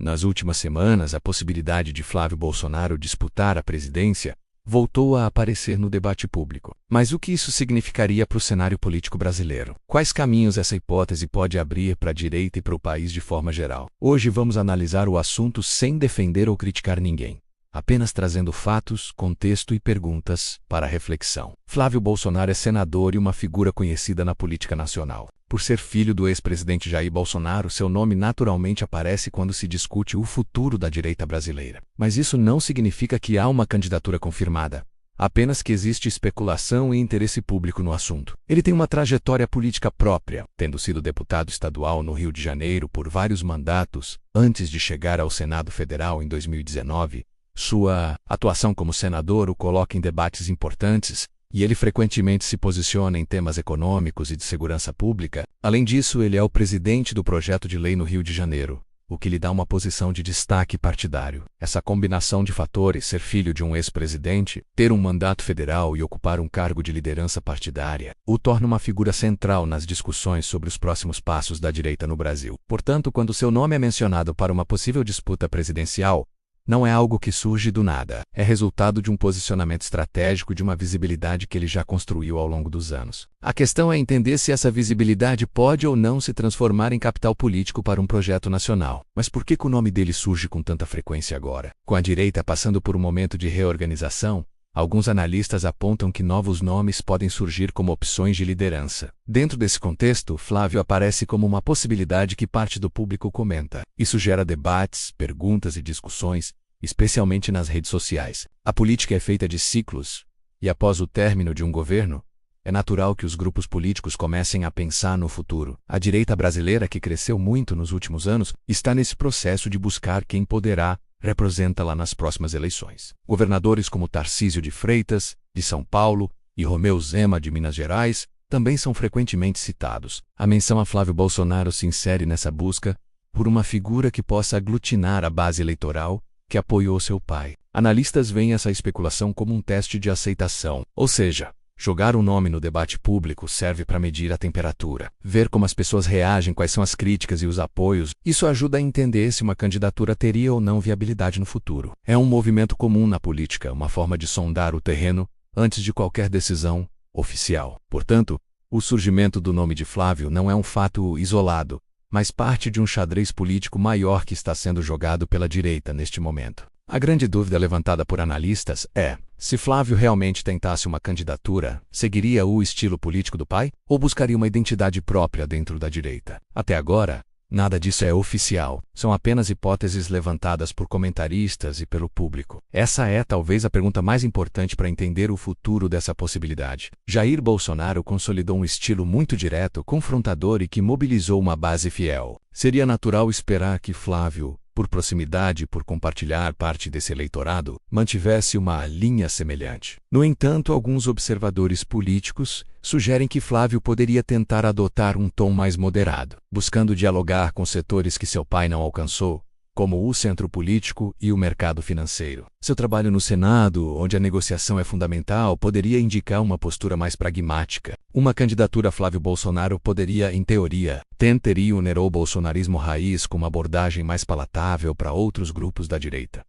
Nas últimas semanas, a possibilidade de Flávio Bolsonaro disputar a presidência voltou a aparecer no debate público. Mas o que isso significaria para o cenário político brasileiro? Quais caminhos essa hipótese pode abrir para a direita e para o país de forma geral? Hoje vamos analisar o assunto sem defender ou criticar ninguém, apenas trazendo fatos, contexto e perguntas para a reflexão. Flávio Bolsonaro é senador e uma figura conhecida na política nacional. Por ser filho do ex-presidente Jair Bolsonaro, seu nome naturalmente aparece quando se discute o futuro da direita brasileira. Mas isso não significa que há uma candidatura confirmada, apenas que existe especulação e interesse público no assunto. Ele tem uma trajetória política própria, tendo sido deputado estadual no Rio de Janeiro por vários mandatos antes de chegar ao Senado Federal em 2019. Sua atuação como senador o coloca em debates importantes e ele frequentemente se posiciona em temas econômicos e de segurança pública. Além disso, ele é o presidente do projeto de lei no Rio de Janeiro, o que lhe dá uma posição de destaque partidário. Essa combinação de fatores, ser filho de um ex-presidente, ter um mandato federal e ocupar um cargo de liderança partidária, o torna uma figura central nas discussões sobre os próximos passos da direita no Brasil. Portanto, quando seu nome é mencionado para uma possível disputa presidencial, não é algo que surge do nada. É resultado de um posicionamento estratégico e de uma visibilidade que ele já construiu ao longo dos anos. A questão é entender se essa visibilidade pode ou não se transformar em capital político para um projeto nacional. Mas por que o nome dele surge com tanta frequência agora? Com a direita passando por um momento de reorganização, alguns analistas apontam que novos nomes podem surgir como opções de liderança. Dentro desse contexto, Flávio aparece como uma possibilidade que parte do público comenta. Isso gera debates, perguntas e discussões, especialmente nas redes sociais. A política é feita de ciclos, e após o término de um governo, é natural que os grupos políticos comecem a pensar no futuro. A direita brasileira, que cresceu muito nos últimos anos, está nesse processo de buscar quem poderá representá-la nas próximas eleições. Governadores como Tarcísio de Freitas, de São Paulo, e Romeu Zema, de Minas Gerais, também são frequentemente citados. A menção a Flávio Bolsonaro se insere nessa busca por uma figura que possa aglutinar a base eleitoral que apoiou seu pai. Analistas veem essa especulação como um teste de aceitação, ou seja, jogar um nome no debate público serve para medir a temperatura, ver como as pessoas reagem, quais são as críticas e os apoios. Isso ajuda a entender se uma candidatura teria ou não viabilidade no futuro. É um movimento comum na política, uma forma de sondar o terreno antes de qualquer decisão oficial. Portanto, o surgimento do nome de Flávio não é um fato isolado, mas parte de um xadrez político maior que está sendo jogado pela direita neste momento. A grande dúvida levantada por analistas é: se Flávio realmente tentasse uma candidatura, seguiria o estilo político do pai ou buscaria uma identidade própria dentro da direita? Até agora, nada disso é oficial. São apenas hipóteses levantadas por comentaristas e pelo público. Essa é talvez a pergunta mais importante para entender o futuro dessa possibilidade. Jair Bolsonaro consolidou um estilo muito direto, confrontador e que mobilizou uma base fiel. Seria natural esperar que Flávio, por proximidade e por compartilhar parte desse eleitorado, mantivesse uma linha semelhante. No entanto, alguns observadores políticos sugerem que Flávio poderia tentar adotar um tom mais moderado, buscando dialogar com setores que seu pai não alcançou, como o centro político e o mercado financeiro. Seu trabalho no Senado, onde a negociação é fundamental, poderia indicar uma postura mais pragmática. Uma candidatura a Flávio Bolsonaro poderia, em teoria, tentar unir o bolsonarismo raiz com uma abordagem mais palatável para outros grupos da direita.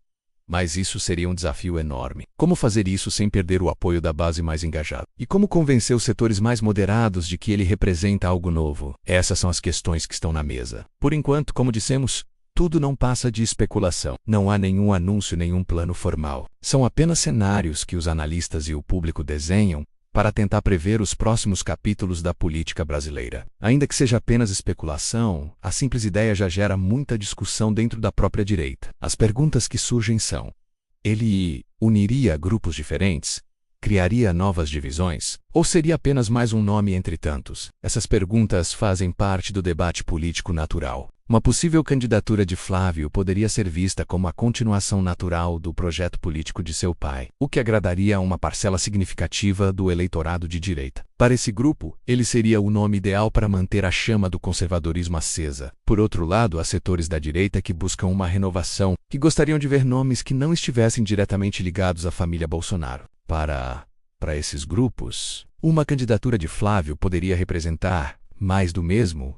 Mas isso seria um desafio enorme. Como fazer isso sem perder o apoio da base mais engajada? E como convencer os setores mais moderados de que ele representa algo novo? Essas são as questões que estão na mesa. Por enquanto, como dissemos, tudo não passa de especulação. Não há nenhum anúncio, nenhum plano formal. São apenas cenários que os analistas e o público desenham para tentar prever os próximos capítulos da política brasileira. Ainda que seja apenas especulação, a simples ideia já gera muita discussão dentro da própria direita. As perguntas que surgem são: ele uniria grupos diferentes? Criaria novas divisões? Ou seria apenas mais um nome entre tantos? Essas perguntas fazem parte do debate político natural. Uma possível candidatura de Flávio poderia ser vista como a continuação natural do projeto político de seu pai, o que agradaria a uma parcela significativa do eleitorado de direita. Para esse grupo, ele seria o nome ideal para manter a chama do conservadorismo acesa. Por outro lado, há setores da direita que buscam uma renovação, que gostariam de ver nomes que não estivessem diretamente ligados à família Bolsonaro. Para esses grupos, uma candidatura de Flávio poderia representar mais do mesmo,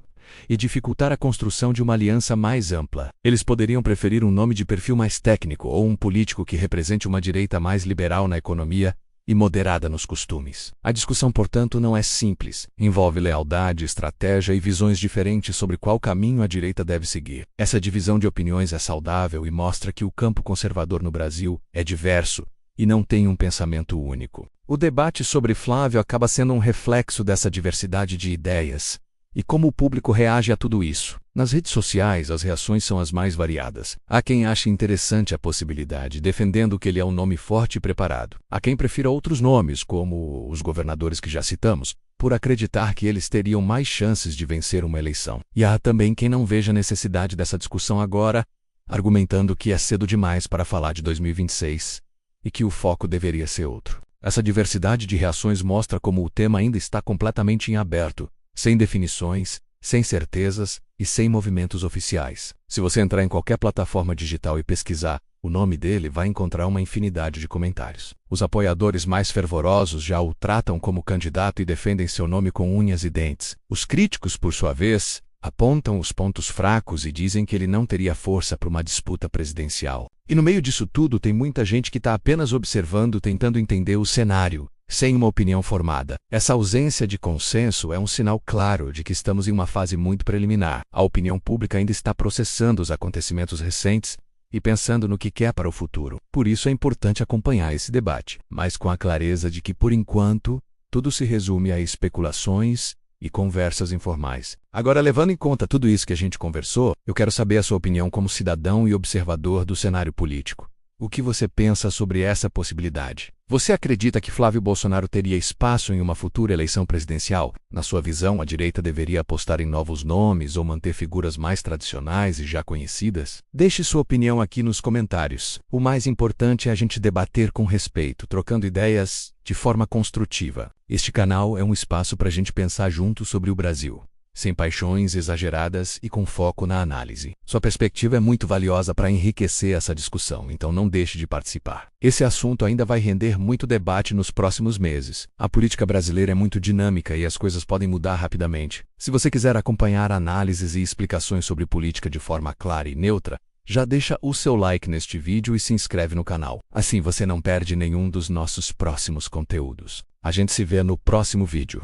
e dificultar a construção de uma aliança mais ampla. Eles poderiam preferir um nome de perfil mais técnico ou um político que represente uma direita mais liberal na economia e moderada nos costumes. A discussão, portanto, não é simples. Envolve lealdade, estratégia e visões diferentes sobre qual caminho a direita deve seguir. Essa divisão de opiniões é saudável e mostra que o campo conservador no Brasil é diverso e não tem um pensamento único. O debate sobre Flávio acaba sendo um reflexo dessa diversidade de ideias e como o público reage a tudo isso. Nas redes sociais, as reações são as mais variadas. Há quem ache interessante a possibilidade, defendendo que ele é um nome forte e preparado. Há quem prefira outros nomes, como os governadores que já citamos, por acreditar que eles teriam mais chances de vencer uma eleição. E há também quem não veja a necessidade dessa discussão agora, argumentando que é cedo demais para falar de 2026 e que o foco deveria ser outro. Essa diversidade de reações mostra como o tema ainda está completamente em aberto, sem definições, sem certezas e sem movimentos oficiais. Se você entrar em qualquer plataforma digital e pesquisar o nome dele, vai encontrar uma infinidade de comentários. Os apoiadores mais fervorosos já o tratam como candidato e defendem seu nome com unhas e dentes. Os críticos, por sua vez, apontam os pontos fracos e dizem que ele não teria força para uma disputa presidencial. E no meio disso tudo tem muita gente que está apenas observando, tentando entender o cenário, sem uma opinião formada. Essa ausência de consenso é um sinal claro de que estamos em uma fase muito preliminar. A opinião pública ainda está processando os acontecimentos recentes e pensando no que quer para o futuro. Por isso é importante acompanhar esse debate, mas com a clareza de que, por enquanto, tudo se resume a especulações e conversas informais. Agora, levando em conta tudo isso que a gente conversou, eu quero saber a sua opinião como cidadão e observador do cenário político. O que você pensa sobre essa possibilidade? Você acredita que Flávio Bolsonaro teria espaço em uma futura eleição presidencial? Na sua visão, a direita deveria apostar em novos nomes ou manter figuras mais tradicionais e já conhecidas? Deixe sua opinião aqui nos comentários. O mais importante é a gente debater com respeito, trocando ideias de forma construtiva. Este canal é um espaço para a gente pensar junto sobre o Brasil, sem paixões exageradas e com foco na análise. Sua perspectiva é muito valiosa para enriquecer essa discussão, então não deixe de participar. Esse assunto ainda vai render muito debate nos próximos meses. A política brasileira é muito dinâmica e as coisas podem mudar rapidamente. Se você quiser acompanhar análises e explicações sobre política de forma clara e neutra, já deixa o seu like neste vídeo e se inscreve no canal. Assim você não perde nenhum dos nossos próximos conteúdos. A gente se vê no próximo vídeo.